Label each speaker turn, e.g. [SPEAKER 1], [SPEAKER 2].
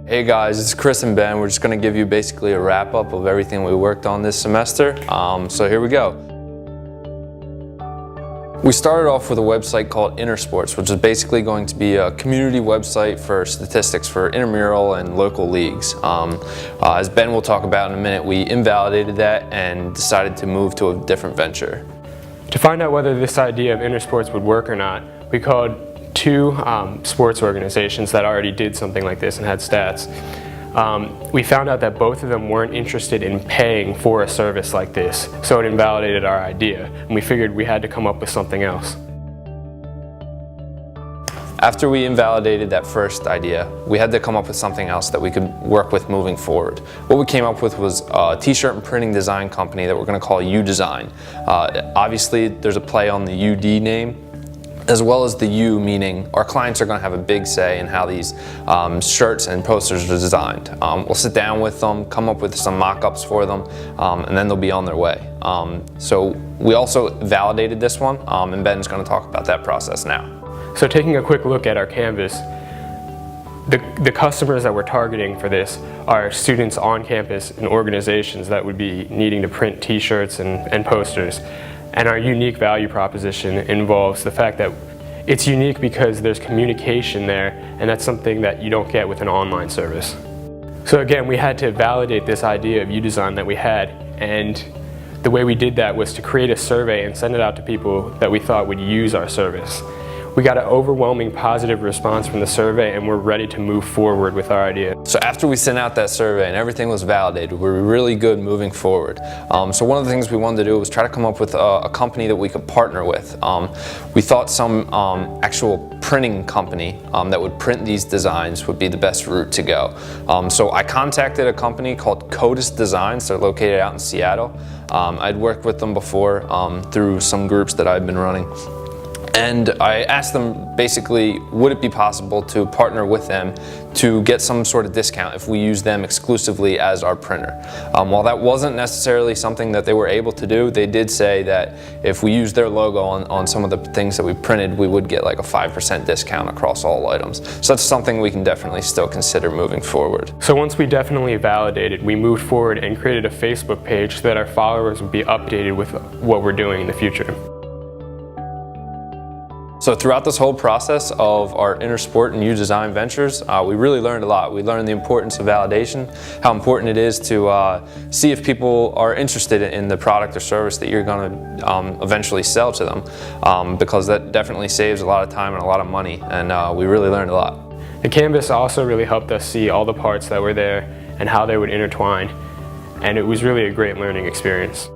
[SPEAKER 1] Hey guys, it's Chris and Ben. We're just going to give you basically a wrap-up of everything we worked on this semester. So here we go. We started off with a website called Intersports, which is basically going to be a community website for statistics for intramural and local leagues. As Ben will talk about in a minute, we invalidated that and decided to move to a different venture.
[SPEAKER 2] To find out whether this idea of Intersports would work or not, we called two sports organizations that already did something like this and had stats. We found out that both of them weren't interested in paying for a service like this, so it invalidated our idea, and we figured we had to come up with something else.
[SPEAKER 1] After we invalidated that first idea, we had to come up with something else that we could work with moving forward. What we came up with was a t-shirt and printing design company that we're going to call U-Design. Obviously, there's a play on the UD name, as well as the U, meaning our clients are going to have a big say in how these shirts and posters are designed. We'll sit down with them, come up with some mock-ups for them, and then they'll be on their way. So we also validated this one, and Ben's going to talk about that process now.
[SPEAKER 2] So taking a quick look at our canvas, the customers that we're targeting for this are students on campus and organizations that would be needing to print t-shirts and posters. And our unique value proposition involves the fact that it's unique because there's communication there, and that's something that you don't get with an online service. So again, we had to validate this idea of U-Design that we had, and the way we did that was to create a survey and send it out to people that we thought would use our service. We got an overwhelming positive response from the survey, and we're ready to move forward with our idea.
[SPEAKER 1] So after we sent out that survey and everything was validated, we were really good moving forward. So one of the things we wanted to do was try to come up with a company that we could partner with. We thought some actual printing company that would print these designs would be the best route to go. So I contacted a company called Codis Designs. They're located out in Seattle. I'd worked with them before through some groups that I've been running. And I asked them basically, would it be possible to partner with them to get some sort of discount if we use them exclusively as our printer. While that wasn't necessarily something that they were able to do, they did say that if we used their logo on some of the things that we printed, we would get like a 5% discount across all items. So that's something we can definitely still consider moving forward.
[SPEAKER 2] So once we definitely validated, we moved forward and created a Facebook page so that our followers would be updated with what we're doing in the future.
[SPEAKER 1] So throughout this whole process of our Intersport and U-Design ventures, we really learned a lot. We learned the importance of validation, how important it is to see if people are interested in the product or service that you're going to eventually sell to them, because that definitely saves a lot of time and a lot of money, and we really learned a lot.
[SPEAKER 2] The canvas also really helped us see all the parts that were there and how they would intertwine, and it was really a great learning experience.